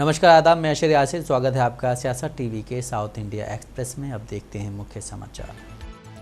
नमस्कार, आदाब। मैं अशर यासिर। स्वागत है आपका सियासत टीवी के साउथ इंडिया एक्सप्रेस में। अब देखते हैं मुख्य समाचार।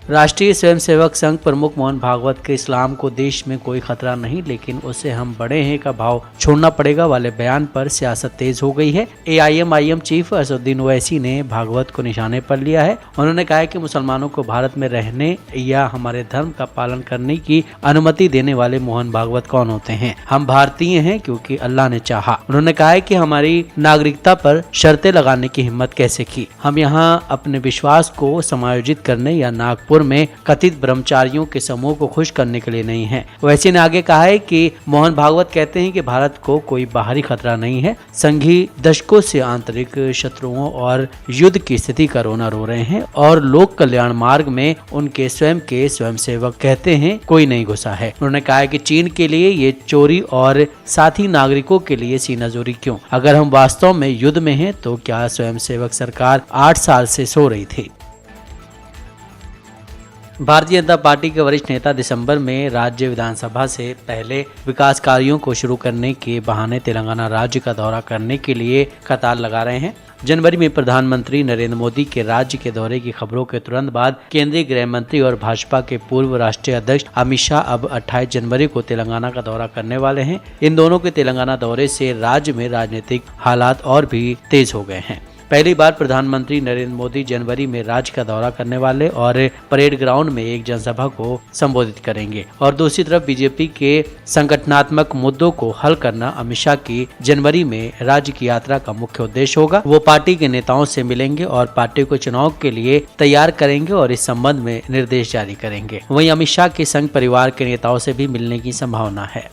राष्ट्रीय स्वयंसेवक संघ प्रमुख मोहन भागवत के इस्लाम को देश में कोई खतरा नहीं लेकिन उसे हम बड़े हैं का भाव छोड़ना पड़ेगा वाले बयान पर सियासत तेज हो गई है। AIMIM चीफ असदुद्दीन ओवैसी ने भागवत को निशाने पर लिया है। उन्होंने कहा है कि मुसलमानों को भारत में रहने या हमारे धर्म का पालन करने की अनुमति देने वाले मोहन भागवत कौन होते हैं। हम भारतीय हैं क्योंकि अल्लाह ने चाहा। उन्होंने कहा है कि हमारी नागरिकता पर शर्तें लगाने की हिम्मत कैसे की। हम यहाँ अपने विश्वास को समायोजित करने या नागपुर में कथित ब्रह्मचारियों के समूह को खुश करने के लिए नहीं है। वैसे ने आगे कहा है कि मोहन भागवत कहते हैं कि भारत को कोई बाहरी खतरा नहीं है। संघी दशकों से आंतरिक शत्रुओं और युद्ध की स्थिति का रोना रो रहे हैं और लोक कल्याण मार्ग में उनके स्वयं के स्वयंसेवक कहते हैं कोई नहीं घुसा है। उन्होंने कहा है कि चीन के लिए ये चोरी और साथी नागरिकों के लिए सीनाजोरी क्यों। अगर हम वास्तव में युद्ध में हैं तो क्या स्वयंसेवक सरकार 8 साल से सो रही थी। भारतीय जनता पार्टी के वरिष्ठ नेता दिसंबर में राज्य विधानसभा से पहले विकास कार्यों को शुरू करने के बहाने तेलंगाना राज्य का दौरा करने के लिए कतार लगा रहे हैं। जनवरी में प्रधानमंत्री नरेंद्र मोदी के राज्य के दौरे की खबरों के तुरंत बाद केंद्रीय गृह मंत्री और भाजपा के पूर्व राष्ट्रीय अध्यक्ष अमित शाह अब 28 जनवरी को तेलंगाना का दौरा करने वाले हैं। इन दोनों के तेलंगाना दौरे से राज्य में राजनीतिक हालात और भी तेज हो गए हैं। पहली बार प्रधानमंत्री नरेंद्र मोदी जनवरी में राज्य का दौरा करने वाले और परेड ग्राउंड में एक जनसभा को संबोधित करेंगे और दूसरी तरफ बीजेपी के संगठनात्मक मुद्दों को हल करना अमित शाह की जनवरी में राज्य की यात्रा का मुख्य उद्देश्य होगा। वो पार्टी के नेताओं से मिलेंगे और पार्टी को चुनाव के लिए तैयार करेंगे और इस संबंध में निर्देश जारी करेंगे। वहीं अमित शाह के संघ परिवार के नेताओं से भी मिलने की संभावना है।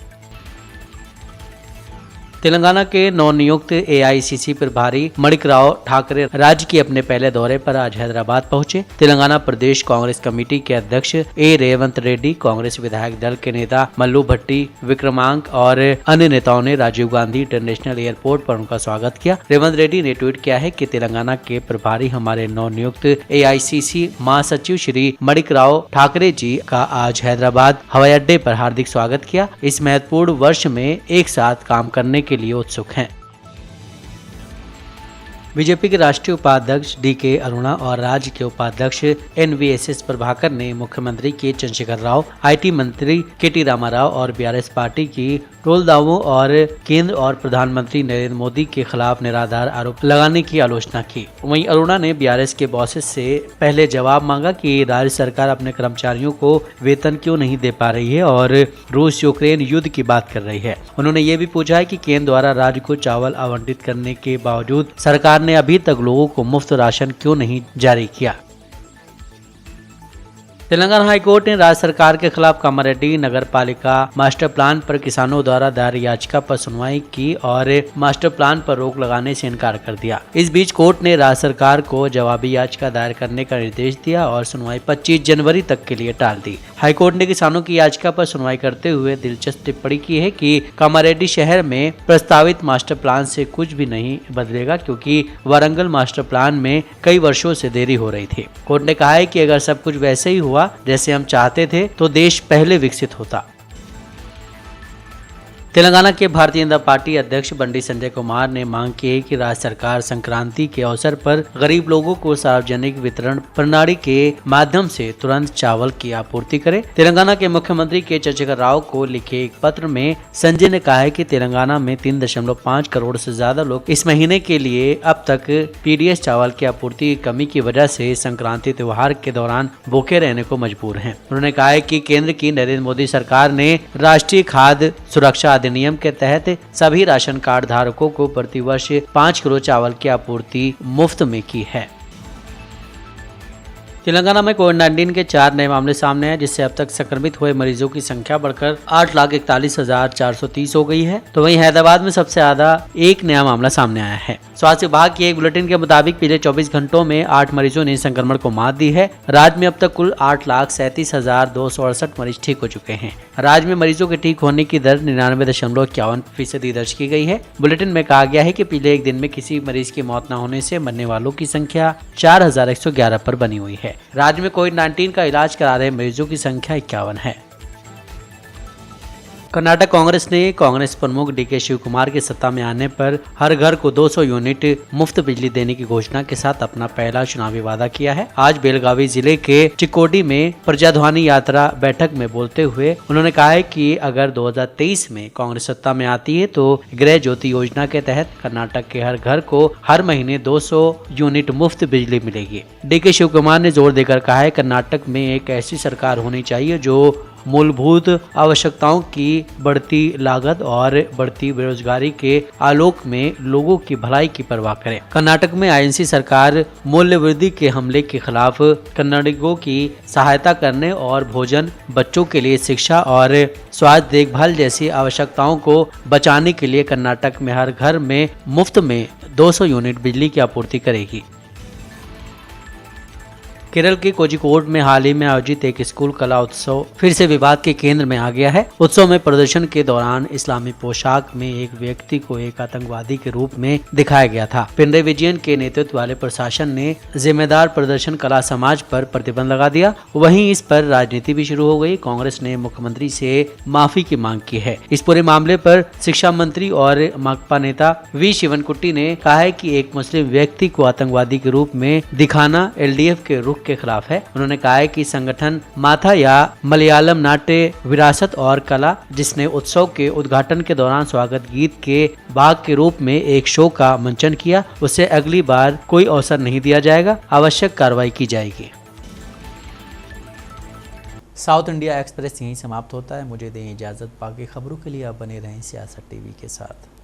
तेलंगाना के नवनियुक्त AICC प्रभारी मणिकराव ठाकरे राज्य के अपने पहले दौरे पर आज हैदराबाद पहुंचे। तेलंगाना प्रदेश कांग्रेस कमेटी के अध्यक्ष रेवंत रेड्डी, कांग्रेस विधायक दल के नेता मल्लू भट्टी, विक्रमांक और अन्य नेताओं ने राजीव गांधी इंटरनेशनल एयरपोर्ट पर उनका स्वागत किया। रेवंत रेड्डी ने ट्वीट किया है कि तेलंगाना के प्रभारी हमारे नवनियुक्त AICC महासचिव श्री मणिकराव ठाकरे जी का आज हैदराबाद हवाई अड्डे पर हार्दिक स्वागत किया। इस महत्वपूर्ण वर्ष में एक साथ काम करने के लिए उत्सुक हैं। बीजेपी के राष्ट्रीय उपाध्यक्ष DK अरुणा और राज्य के उपाध्यक्ष NVSS प्रभाकर ने मुख्यमंत्री के चंद्रशेखर राव, IT मंत्री KT रामाराव और BRS पार्टी की टोल दावों और केंद्र और प्रधानमंत्री नरेंद्र मोदी के खिलाफ निराधार आरोप लगाने की आलोचना की। वहीं अरुणा ने BRS के बॉसेस से पहले जवाब मांगा कि राज्य सरकार अपने कर्मचारियों को वेतन क्यों नहीं दे पा रही है और रूस यूक्रेन युद्ध की बात कर रही है। उन्होंने ये भी पूछा है कि केंद्र द्वारा राज्य को चावल आवंटित करने के बावजूद सरकार ने अभी तक लोगों को मुफ्त राशन क्यों नहीं जारी किया। तेलंगाना हाईकोर्ट ने राज्य सरकार के खिलाफ कामारेड्डी नगर पालिका मास्टर प्लान पर किसानों द्वारा दायर याचिका पर सुनवाई की और मास्टर प्लान पर रोक लगाने से इनकार कर दिया। इस बीच कोर्ट ने राज्य सरकार को जवाबी याचिका दायर करने का निर्देश दिया और सुनवाई 25 जनवरी तक के लिए टाल दी। हाईकोर्ट ने किसानों की याचिका पर सुनवाई करते हुए दिलचस्प टिप्पणी की है कि कामारेड्डी शहर में प्रस्तावित मास्टर प्लान से कुछ भी नहीं बदलेगा क्योंकि वारंगल मास्टर प्लान में कई वर्षों से देरी हो रही थी। कोर्ट ने कहा है कि अगर सब कुछ वैसे ही हुआ जैसे हम चाहते थे तो देश पहले विकसित होता। तेलंगाना के भारतीय जनता पार्टी अध्यक्ष बंडी संजय कुमार ने मांग की है कि राज्य सरकार संक्रांति के अवसर पर गरीब लोगों को सार्वजनिक वितरण प्रणाली के माध्यम से तुरंत चावल की आपूर्ति करे। तेलंगाना के मुख्यमंत्री के चंद्रशेखर राव को लिखे एक पत्र में संजय ने कहा है कि तेलंगाना में 3.5 करोड़ से ज्यादा लोग इस महीने के लिए अब तक PDS चावल की आपूर्ति की कमी की वजह से संक्रांति त्योहार के दौरान भूखे रहने को मजबूर हैं। उन्होंने कहा है कि केंद्र की नरेंद्र मोदी सरकार ने राष्ट्रीय खाद्य सुरक्षा अधिनियम के तहत सभी राशन कार्ड धारकों को प्रतिवर्ष 5 किलो चावल की आपूर्ति मुफ्त में की है। तेलंगाना में कोविड-19 के 4 नए मामले सामने आए जिससे अब तक संक्रमित हुए मरीजों की संख्या बढ़कर 8,41,430 हो गई है। तो वहीं हैदराबाद में सबसे ज्यादा एक नया मामला सामने आया है। स्वास्थ्य विभाग की एक बुलेटिन के मुताबिक पिछले 24 घंटों में 8 मरीजों ने संक्रमण को मात दी है। राज्य में अब तक कुल 8,37,268 मरीज ठीक हो चुके हैं। राज्य में मरीजों के ठीक होने की दर 99.51% दर्ज की गई है। बुलेटिन में कहा गया है कि पिछले एक दिन में किसी मरीज की मौत न होने से मरने वालों की संख्या 4,111 पर बनी हुई है। राज्य में कोविड-19 का इलाज करा रहे मरीजों की संख्या 51 है। कर्नाटक कांग्रेस ने कांग्रेस प्रमुख डीके शिव कुमार के सत्ता में आने पर हर घर को 200 यूनिट मुफ्त बिजली देने की घोषणा के साथ अपना पहला चुनावी वादा किया है। आज बेलगावी जिले के चिकोडी में प्रजाध्वनि यात्रा बैठक में बोलते हुए उन्होंने कहा है कि अगर 2023 में कांग्रेस सत्ता में आती है तो गृह ज्योति योजना के तहत कर्नाटक के हर घर को हर महीने 200 यूनिट मुफ्त बिजली मिलेगी। डीके शिव कुमार ने जोर देकर कहा है कर्नाटक में एक ऐसी सरकार होनी चाहिए जो मूलभूत आवश्यकताओं की बढ़ती लागत और बढ़ती बेरोजगारी के आलोक में लोगों की भलाई की परवाह करे। कर्नाटक में आईएनसी सरकार मूल्य वृद्धि के हमले के खिलाफ कर्नाटकों की सहायता करने और भोजन, बच्चों के लिए शिक्षा और स्वास्थ्य देखभाल जैसी आवश्यकताओं को बचाने के लिए कर्नाटक में हर घर में मुफ्त में 200 यूनिट बिजली की आपूर्ति करेगी। केरल के कोझिकोड में हाल ही में आयोजित एक स्कूल कला उत्सव फिर से विवाद के केंद्र में आ गया है। उत्सव में प्रदर्शन के दौरान इस्लामी पोशाक में एक व्यक्ति को एक आतंकवादी के रूप में दिखाया गया था। पिनराई विजयन के नेतृत्व वाले प्रशासन ने जिम्मेदार प्रदर्शन कला समाज पर प्रतिबंध लगा दिया। वहीं इस पर राजनीति भी शुरू हो गई। कांग्रेस ने मुख्यमंत्री से माफी की मांग की है। इस पूरे मामले पर शिक्षा मंत्री और माकपा नेता वी शिवनकुट्टी ने कहा है कि एक मुस्लिम व्यक्ति को आतंकवादी के रूप में दिखाना एलडीएफ के रुख के खिलाफ है। उन्होंने कहा है कि संगठन माथा या मलयालम नाट्य विरासत और कला, जिसने उत्सव के उद्घाटन के दौरान स्वागत गीत के भाग के रूप में एक शो का मंचन किया, उसे अगली बार कोई अवसर नहीं दिया जाएगा। आवश्यक कार्रवाई की जाएगी। साउथ इंडिया एक्सप्रेस यहीं समाप्त होता है। मुझे दें इजाजत। बाकी खबरों के लिए आप बने रहें सियासत टीवी के साथ।